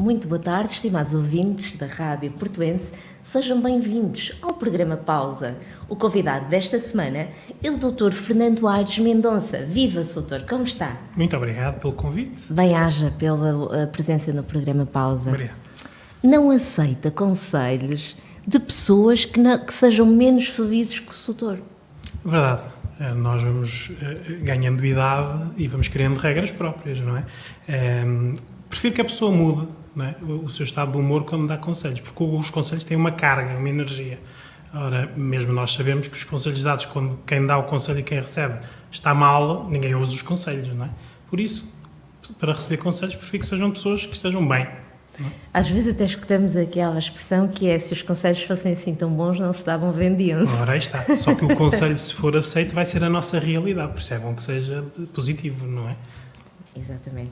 Muito boa tarde, estimados ouvintes da Rádio Portuense. Sejam bem-vindos ao programa Pausa. O convidado desta semana é o Dr. Fernando Aires Mendonça. Viva, Soutor, como está? Muito obrigado pelo convite. Bem-aja pela presença no programa Pausa. Obrigado. Não aceita conselhos de pessoas que sejam menos felizes que o Soutor. Verdade. Nós vamos ganhando idade e vamos criando regras próprias, não é? Prefiro que a pessoa mude, não é, o seu estado de humor quando dá conselhos, porque os conselhos têm uma carga, uma energia. Ora, mesmo nós sabemos que os conselhos dados, quando quem dá o conselho e quem recebe está mal, ninguém usa os conselhos, não é? Por isso, para receber conselhos, prefiro que sejam pessoas que estejam bem. Às vezes até escutamos aquela expressão que é: se os conselhos fossem assim tão bons, não se davam, vendiam-se. Ora, aí está. Só que o conselho, se for aceito, vai ser a nossa realidade. Por isso é bom que seja positivo, não é? Exatamente.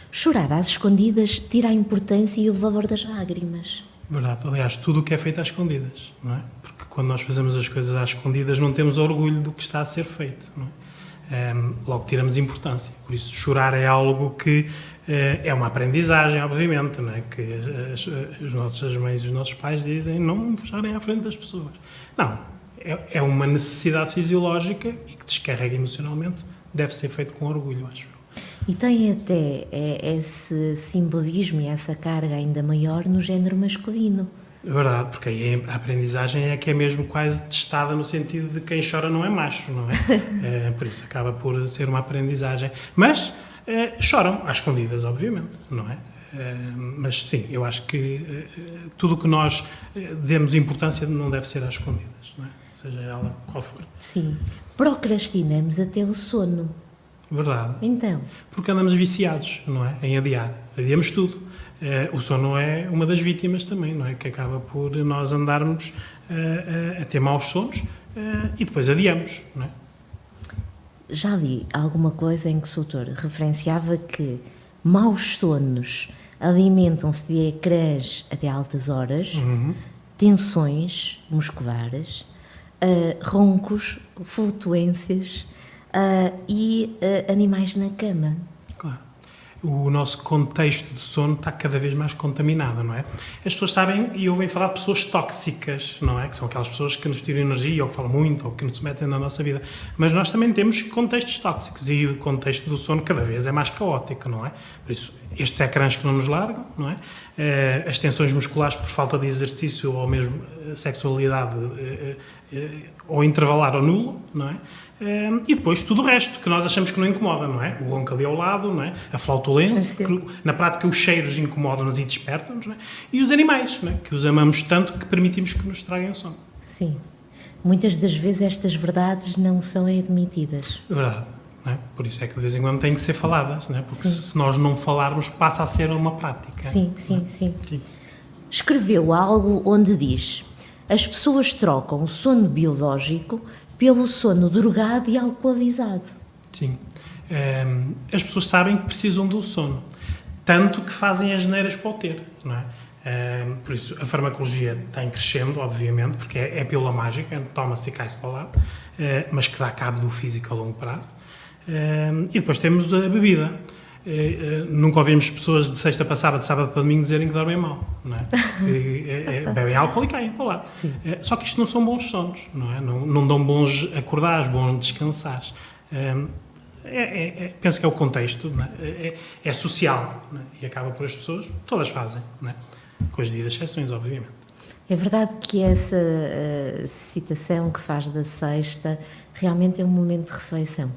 Chorar às escondidas tira a importância e o valor das lágrimas. Verdade. Aliás, tudo o que é feito às escondidas, não é? Porque quando nós fazemos as coisas às escondidas não temos orgulho do que está a ser feito, não é? Logo tiramos importância. Por isso, chorar é algo que é uma aprendizagem, obviamente, não é? Que as nossas mães e os nossos pais dizem: não chorem à frente das pessoas. Não. É uma necessidade fisiológica e que descarrega emocionalmente. Deve ser feito com orgulho, acho. E tem até esse simbolismo e essa carga ainda maior no género masculino. É verdade, porque aí a aprendizagem é que é mesmo quase testada no sentido de quem chora não é macho, não é? Por isso acaba por ser uma aprendizagem. Mas choram às escondidas, obviamente, não é? Mas sim, eu acho que tudo o que nós demos importância não deve ser às escondidas, não é? Seja ela qual for. Sim. Procrastinamos até o sono. Verdade. Então? Porque andamos viciados, não é? Em adiar. Adiamos tudo. O sono é uma das vítimas também, não é? Que acaba por nós andarmos a ter maus sonos e depois adiamos, não é? Já li alguma coisa em que o Soutor referenciava que maus sonos alimentam-se de ecrãs até altas horas, tensões musculares, roncos, flutuências e animais na cama. Claro. O nosso contexto de sono está cada vez mais contaminado, não é? As pessoas sabem e ouvem falar de pessoas tóxicas, não é? Que são aquelas pessoas que nos tiram energia, ou que falam muito, ou que nos metem na nossa vida. Mas nós também temos contextos tóxicos e o contexto do sono cada vez é mais caótico, não é? Por isso, estes ecrãs que não nos largam, não é? As tensões musculares por falta de exercício ou mesmo sexualidade ou intervalar ou nulo, não é? E depois tudo o resto, que nós achamos que não incomoda, não é? O ronco ali ao lado, não é? A flautulência, que na prática os cheiros incomodam-nos e despertam-nos, não é? E os animais, não é? Que os amamos tanto que permitimos que nos estraguem o sono. Sim. Muitas das vezes estas verdades não são admitidas. É verdade, não é? Por isso é que de vez em quando têm que ser faladas, não é? Porque sim. se nós não falarmos passa a ser uma prática. Sim, sim, sim. Escreveu algo onde diz: as pessoas trocam o sono biológico pelo sono drogado e alcoolizado. Sim. As pessoas sabem que precisam do sono, tanto que fazem as geneiras para o ter, não é? Por isso, a farmacologia tem crescendo, obviamente, porque é pílula mágica, toma-se e cai-se para lá, mas que dá cabo do físico a longo prazo. E depois temos a bebida. Nunca ouvimos pessoas de sexta para sábado, de sábado para domingo dizerem que dormem mal, não é? Bebem álcool e caem para lá. Só que isto não são bons sonos, não é? Não dão bons acordares, bons descansares. Penso que é o contexto, não é? É social, não é? E acaba por as pessoas, todas fazem, não é? Com as devidas exceções, obviamente. É verdade que essa citação que faz da sexta realmente é um momento de reflexão.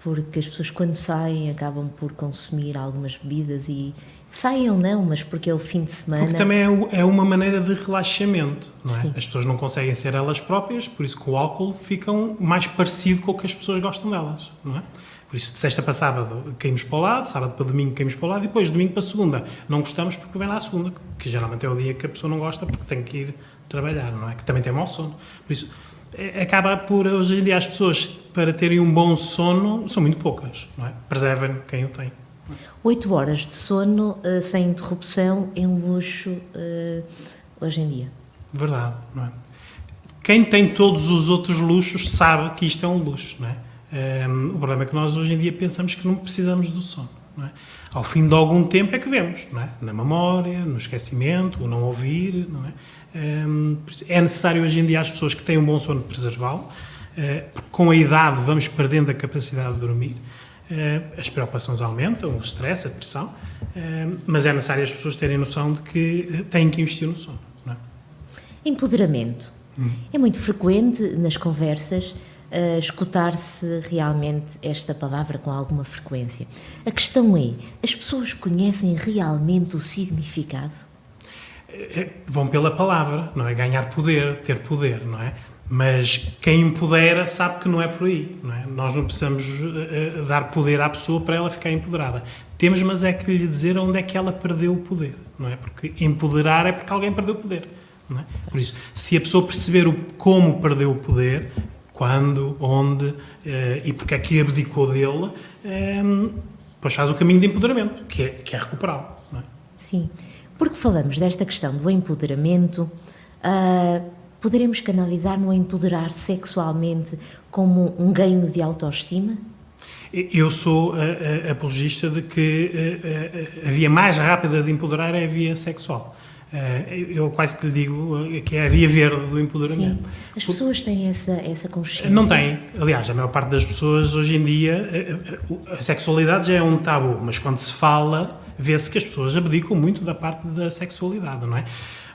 Porque as pessoas, quando saem, acabam por consumir algumas bebidas e saem ou não, mas porque é o fim de semana. Porque também é uma maneira de relaxamento, não é? Sim. As pessoas não conseguem ser elas próprias, por isso que o álcool fica mais parecido com o que as pessoas gostam delas, não é? Por isso, de sexta para sábado caímos para o lado, sábado para domingo caímos para o lado e depois, de domingo para segunda, não gostamos porque vem lá a segunda, que geralmente é o dia que a pessoa não gosta porque tem que ir trabalhar, não é? Que também tem mau sono. Por isso, acaba por, hoje em dia, as pessoas, para terem um bom sono, são muito poucas, não é? Preservem quem o tem. 8 horas de sono sem interrupção é um luxo hoje em dia. Verdade, não é? Quem tem todos os outros luxos sabe que isto é um luxo, não é? O problema é que nós hoje em dia pensamos que não precisamos do sono. não é? Ao fim de algum tempo é que vemos, não é? Na memória, no esquecimento, o não ouvir, não é? É necessário hoje em dia às pessoas que têm um bom sono preservá-lo, porque com a idade vamos perdendo a capacidade de dormir, as preocupações aumentam, o stress, a depressão, mas é necessário as pessoas terem noção de que têm que investir no sono, não é? Empoderamento. É muito frequente nas conversas escutar-se realmente esta palavra com alguma frequência. A questão é, as pessoas conhecem realmente o significado? Vão pela palavra, não é? Ganhar poder, ter poder, não é? Mas quem empodera sabe que não é por aí, não é? Nós não precisamos dar poder à pessoa para ela ficar empoderada. Temos, mas é que lhe dizer onde é que ela perdeu o poder, não é? Porque empoderar é porque alguém perdeu o poder, não é? Por isso, se a pessoa perceber como perdeu o poder, quando, onde e porque é que abdicou dele, depois faz o caminho de empoderamento, que é recuperá-lo, não é? Sim, porque falamos desta questão do empoderamento, poderemos canalizar no empoderar sexualmente como um ganho de autoestima? Eu sou apologista de que a via mais rápida de empoderar é a via sexual. Eu quase que lhe digo que é a via verde do empoderamento. Sim. As pessoas têm essa consciência? Não têm. Aliás, a maior parte das pessoas hoje em dia, a sexualidade já é um tabu, mas quando se fala, vê-se que as pessoas abdicam muito da parte da sexualidade, não é?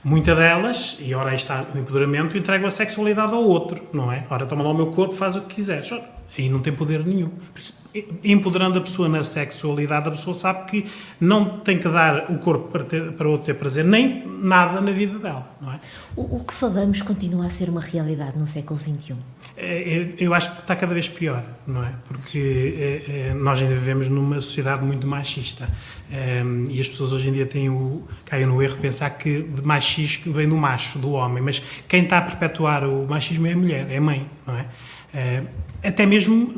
Muitas delas, e ora aí está o empoderamento, entregam a sexualidade ao outro, não é? Ora, toma lá o meu corpo, faz o que quiseres. Aí não tem poder nenhum. Empoderando a pessoa na sexualidade, a pessoa sabe que não tem que dar o corpo para outro ter prazer, nem nada na vida dela, não é? O que falamos continua a ser uma realidade no século XXI? Eu acho que está cada vez pior, não é? Porque nós ainda vivemos numa sociedade muito machista, e as pessoas hoje em dia caem no erro de pensar que de machismo vem do macho, do homem, mas quem está a perpetuar o machismo é a mulher, é a mãe, não é? Até mesmo,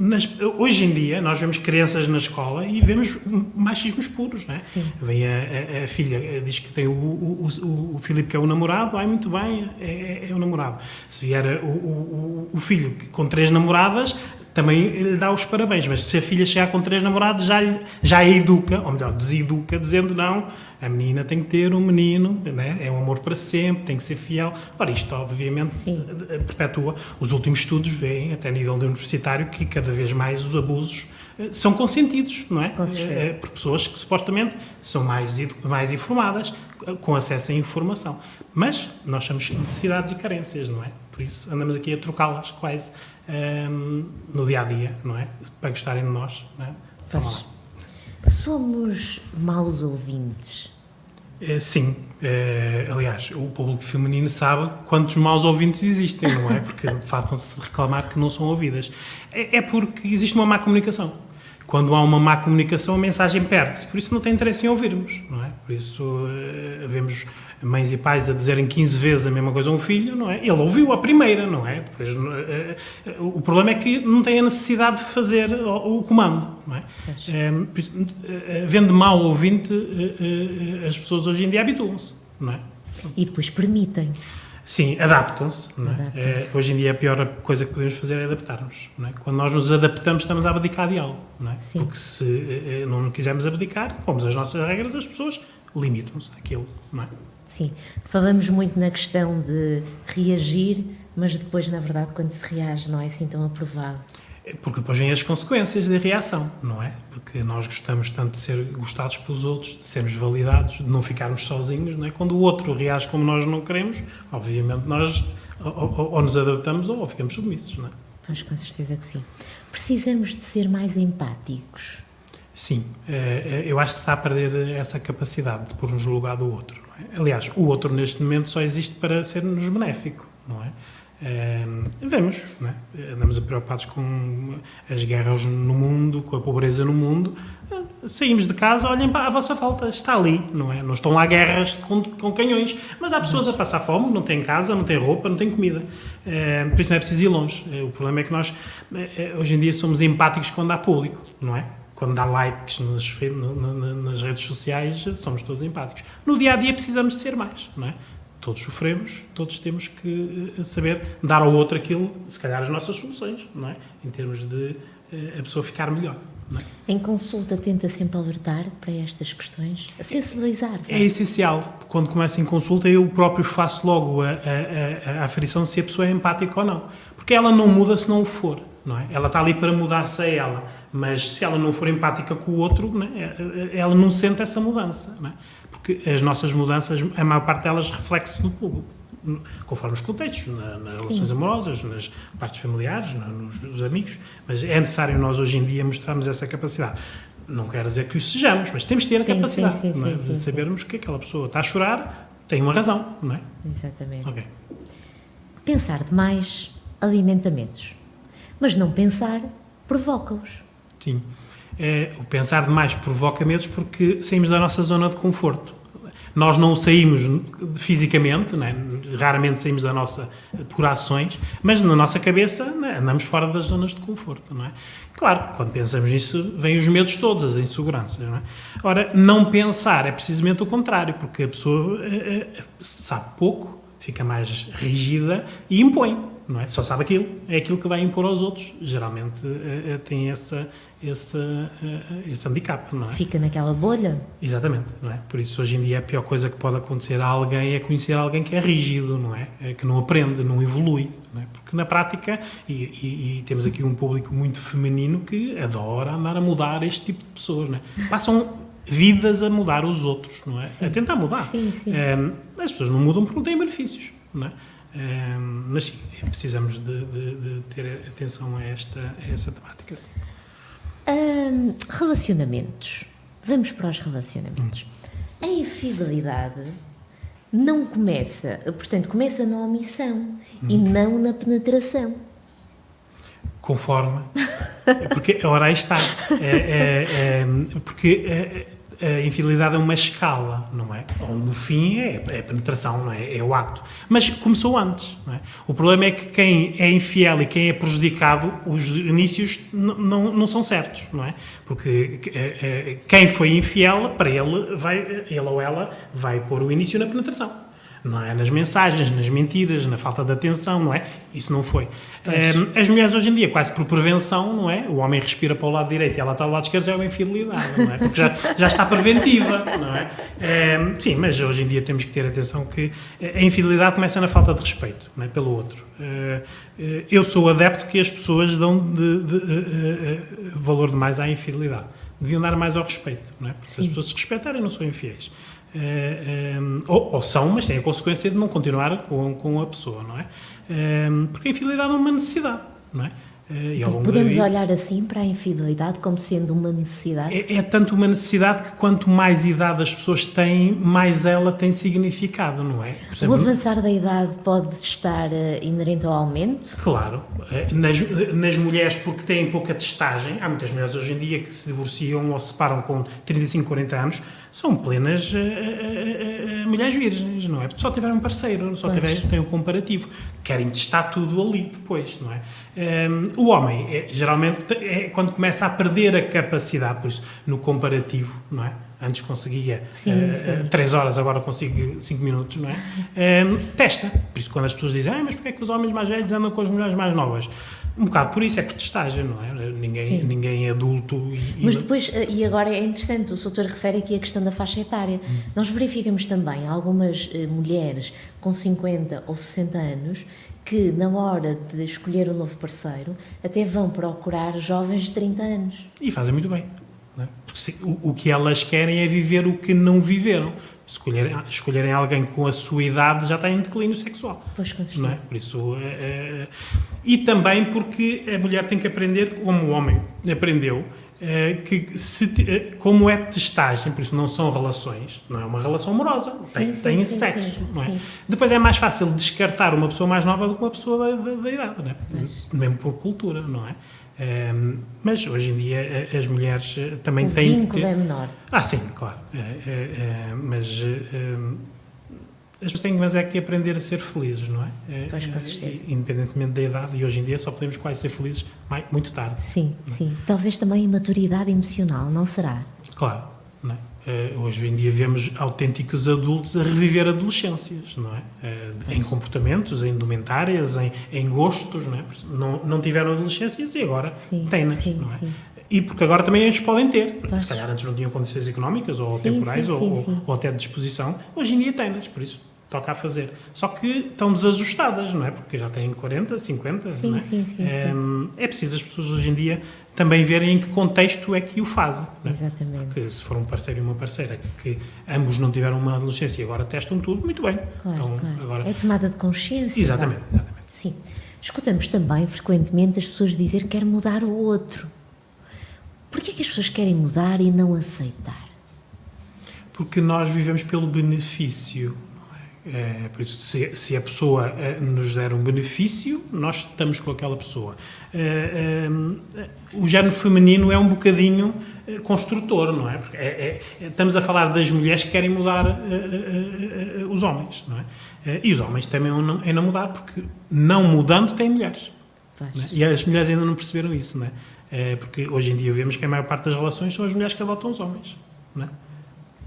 hoje em dia, nós vemos crianças na escola e vemos machismos puros, não é? Sim. Vem a filha, diz que tem o Filipe que é o namorado, muito bem, é o namorado. Se vier o filho com 3 namoradas, também lhe dá os parabéns, mas se a filha chegar com 3 namorados, já a educa, ou melhor, deseduca, dizendo não, a menina tem que ter um menino, né? É um amor para sempre, tem que ser fiel. Ora, isto obviamente perpetua. Os últimos estudos veem, até a nível de universitário, que cada vez mais os abusos são consentidos, não é? Com certeza. Por pessoas que supostamente são mais informadas, com acesso à informação. Mas nós temos necessidades e carências, não é? Por isso andamos aqui a trocá-las quase no dia-a-dia, não é? Para gostarem de nós, não é? Pois. Somos maus ouvintes? Sim. Aliás, o público feminino sabe quantos maus ouvintes existem, não é? Porque fartam-se de reclamar que não são ouvidas. É porque existe uma má comunicação. Quando há uma má comunicação, a mensagem perde-se. Por isso não tem interesse em ouvirmos, não é? Por isso vemos mães e pais a dizerem 15 vezes a mesma coisa a um filho, não é? Ele ouviu a primeira, não é? Depois, o problema é que não tem a necessidade de fazer o comando, não é? Por isso, havendo mau ouvinte, as pessoas hoje em dia habituam-se, não é? E depois permitem. Sim, adaptam-se. Hoje em dia a pior coisa que podemos fazer é adaptar-nos. Não é? Quando nós nos adaptamos, estamos a abdicar de algo. Não é? Porque se não quisermos abdicar, pomos as nossas regras, as pessoas limitam-se àquilo. Não é? Sim, falamos muito na questão de reagir, mas depois, na verdade, quando se reage, não é assim tão aprovado. Porque depois vêm as consequências da reação, não é? Porque nós gostamos tanto de ser gostados pelos outros, de sermos validados, de não ficarmos sozinhos, não é? Quando o outro reage como nós não queremos, obviamente nós ou nos adaptamos ou ficamos submissos, não é? Pois, com certeza que sim. Precisamos de ser mais empáticos. Sim, eu acho que está a perder essa capacidade de pôr-nos no lugar do outro, não é? Aliás, o outro neste momento só existe para ser-nos benéfico, não é? Vemos, não é? Andamos preocupados com as guerras no mundo, com a pobreza no mundo, saímos de casa, olhem para a vossa volta, está ali, não é? Não estão lá guerras com canhões, mas há pessoas a passar fome, não têm casa, não têm roupa, não têm comida, por isso não é preciso ir longe. O problema é que nós hoje em dia somos empáticos quando há público, não é? Quando dá likes nas redes sociais, somos todos empáticos. No dia-a-dia precisamos de ser mais, não é? Todos sofremos, todos temos que saber dar ao outro aquilo, se calhar as nossas soluções, não é? Em termos de a pessoa ficar melhor, não é? Em consulta tenta sempre alertar para estas questões, a sensibilizar. É essencial. Quando começo em consulta, eu próprio faço logo a aferição se a pessoa é empática ou não. Porque ela não muda se não o for, não é? Ela está ali para mudar-se a ela. Mas se ela não for empática com o outro, não é? Ela não sente essa mudança, não é? Porque as nossas mudanças, a maior parte delas reflete-se no público, conforme os contextos, nas relações amorosas, nas partes familiares, nos amigos, mas é necessário nós hoje em dia mostrarmos essa capacidade. Não quero dizer que o sejamos, mas temos de ter a capacidade de sabermos que aquela pessoa está a chorar, tem uma razão, não é? Exatamente. Okay. Pensar demais alimenta medos, mas não pensar provoca-os. Sim. O pensar demais provoca medos porque saímos da nossa zona de conforto. Nós não saímos fisicamente, não é? Raramente saímos da nossa por ações, mas na nossa cabeça, não é? Andamos fora das zonas de conforto, não é? Claro, quando pensamos nisso, vêm os medos todos, as inseguranças, não é? Ora, não pensar é precisamente o contrário, porque a pessoa sabe pouco, fica mais rígida e impõe, não é? Só sabe aquilo, é aquilo que vai impor aos outros. Geralmente tem esse handicap, não é? Fica naquela bolha. Exatamente, não é? Por isso, hoje em dia, a pior coisa que pode acontecer a alguém é conhecer alguém que é rígido, não é? Que não aprende, não evolui, não é? Porque na prática, e temos aqui um público muito feminino que adora andar a mudar este tipo de pessoas, não é? Passam vidas a mudar os outros, não é? Sim. A tentar mudar. Sim. As pessoas não mudam porque não têm benefícios, não é? Mas sim, precisamos de ter atenção a essa temática. Sim. Relacionamentos. Vamos para os relacionamentos. A infidelidade não começa, portanto, começa na omissão e não na penetração. Conforme. Porque, ora, aí está. Porque a infidelidade é uma escala, não é? No fim é a penetração, não é? É o ato. Mas começou antes, não é? O problema é que quem é infiel e quem é prejudicado, os inícios não são certos, não é? Porque quem foi infiel, para ele ou ela vai pôr o início na penetração. Não é? Nas mensagens, nas mentiras, na falta de atenção, não é? Isso não foi. As mulheres hoje em dia, quase por prevenção, não é? O homem respira para o lado direito e ela está ao lado esquerdo, já é uma infidelidade, não é? Porque já está preventiva, não é? Sim, mas hoje em dia temos que ter atenção que a infidelidade começa na falta de respeito, não é? Pelo outro. Eu sou adepto que as pessoas dão valor demais à infidelidade. Deviam dar mais ao respeito, não é? Porque se as pessoas se respeitarem, não são infiéis. Ou são, mas têm a consequência de não continuar com a pessoa, não é? Porque a infidelidade é uma necessidade, não é? Podemos olhar assim para a infidelidade como sendo uma necessidade? É tanto uma necessidade que quanto mais idade as pessoas têm, mais ela tem significado, não é? Por exemplo, o avançar da idade pode estar inerente ao aumento? Claro. Nas mulheres, porque têm pouca testagem, há muitas mulheres hoje em dia que se divorciam ou se separam com 35, 40 anos, são plenas mulheres virgens, não é? Porque só tiveram um parceiro, têm um comparativo. Querem testar tudo ali depois, não é? O homem, geralmente, é quando começa a perder a capacidade, por isso, no comparativo, não é? Antes conseguia 3 horas, agora consigo 5 minutos, não é? Testa. Por isso, quando as pessoas dizem, mas porquê é que os homens mais velhos andam com as mulheres mais novas? Um bocado por isso, é por testagem, não é? Ninguém é adulto. Mas depois, e agora é interessante, o Soutor refere aqui a questão da faixa etária. Nós verificamos também algumas mulheres com 50 ou 60 anos que, na hora de escolher um novo parceiro, até vão procurar jovens de 30 anos. E fazem muito bem. Não é? Porque o que elas querem é viver o que não viveram. Escolherem alguém com a sua idade já está em declínio sexual. Pois, com certeza. Não é? Por isso, e também porque a mulher tem que aprender, como o homem aprendeu, como é testagem, por isso não são relações, não é uma relação amorosa, tem sexo, não é? Sim. Depois é mais fácil descartar uma pessoa mais nova do que uma pessoa da idade, não é? Mesmo por cultura, não é? Mas hoje em dia as mulheres também têm que ter... O vínculo é menor. Sim, claro. Mas as pessoas têm mais que aprender a ser felizes, não é? Pois, com certeza. Independentemente da idade, e hoje em dia só podemos quase ser felizes muito tarde. Sim. Talvez também a maturidade emocional, não será? Claro, não é? Hoje em dia vemos autênticos adultos a reviver adolescências, não é? Em comportamentos, em indumentárias, em gostos, não é? Não tiveram adolescências e agora têm-nas, não é? E porque agora também eles podem ter. Se calhar antes não tinham condições económicas ou temporais ou até de disposição. Hoje em dia têm-nas, por isso toca a fazer. Só que estão desajustadas, não é? Porque já têm 40, 50, não é? Sim. É preciso as pessoas hoje em dia também verem em que contexto é que o fazem. Não é? Exatamente. Porque se for um parceiro e uma parceira que ambos não tiveram uma adolescência e agora testam tudo, muito bem. Claro. Agora... É tomada de consciência. Exatamente. Sim. Escutamos também frequentemente as pessoas dizer que querem mudar o outro. Porquê é que as pessoas querem mudar e não aceitar? Porque nós vivemos pelo benefício. Por isso, se a pessoa nos der um benefício, nós estamos com aquela pessoa. O género feminino é um bocadinho construtor, não é? Porque estamos a falar das mulheres que querem mudar os homens, não é? E os homens também é não mudar, porque não mudando têm mulheres. Não é? E as mulheres ainda não perceberam isso, não é? Porque hoje em dia vemos que a maior parte das relações são as mulheres que adotam os homens, não é?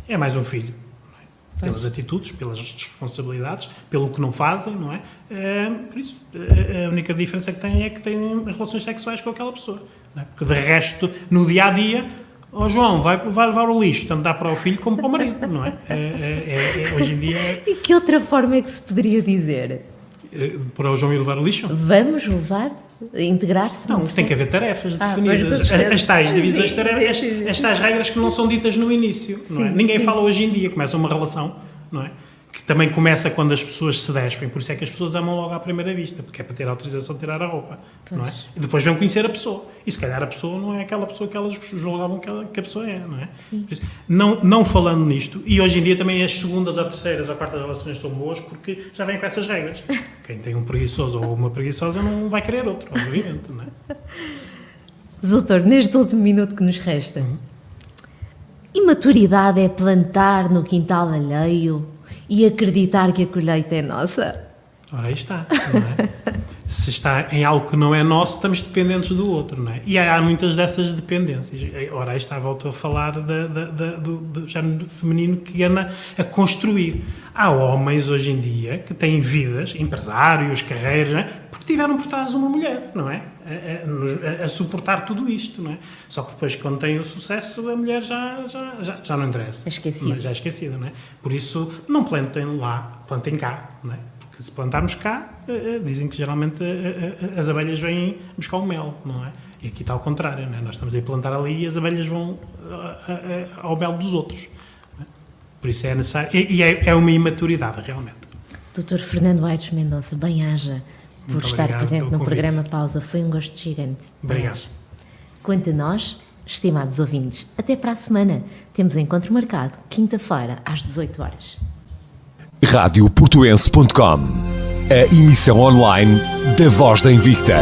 É mais um filho. Pelas atitudes, pelas responsabilidades, pelo que não fazem, não é? Por isso, a única diferença que têm é que têm relações sexuais com aquela pessoa. Não é? Porque de resto, no dia-a-dia, João, vai levar o lixo, tanto dá para o filho como para o marido, não é? Hoje em dia... E que outra forma é que se poderia dizer? Para o João ir levar o lixo? Vamos levar? Integrar-se? Não, tem que haver tarefas definidas. As tais divisões de tarefas, as tais regras que não são ditas no início. Não é? Ninguém fala hoje em dia, começa uma relação, não é? Que também começa quando as pessoas se despem, por isso é que as pessoas amam logo à primeira vista, porque é para ter autorização de tirar a roupa, não é? E depois vão conhecer a pessoa, e se calhar a pessoa não é aquela pessoa que elas julgavam que a pessoa é, não é? Por isso, não falando nisto, e hoje em dia também as segundas ou terceiras ou quartas relações são boas porque já vêm com essas regras. Quem tem um preguiçoso ou uma preguiçosa não vai querer outro, obviamente, não é? Doutor, neste último minuto que nos resta, imaturidade é plantar no quintal alheio e acreditar que a colheita é nossa? Ora, aí está, não é? Se está em algo que não é nosso, estamos dependentes do outro, não é? E há muitas dessas dependências. Ora, aí está, volto a falar do género feminino que anda a construir. Há homens hoje em dia que têm vidas, empresários, carreiras, não é? Porque tiveram por trás uma mulher, não é? A suportar tudo isto, não é? Só que depois, quando tem o sucesso, a mulher já não interessa. É esquecida. Já é esquecida, não é? Por isso, não plantem lá, plantem cá, não é? Porque se plantarmos cá, dizem que geralmente as abelhas vêm buscar o mel, não é? E aqui está ao contrário, não é? Nós estamos a plantar ali e as abelhas vão ao mel dos outros. Não é? Por isso é necessário, e é uma imaturidade, realmente. Doutor Fernando Aires Mendonça, bem-aja por estar presente no programa Pausa. Foi um gosto gigante. Obrigado. Quanto a nós, estimados ouvintes, até para a semana. Temos um encontro marcado, quinta-feira, às 18 horas. Radioportuense.com, a emissão online da Voz da Invicta.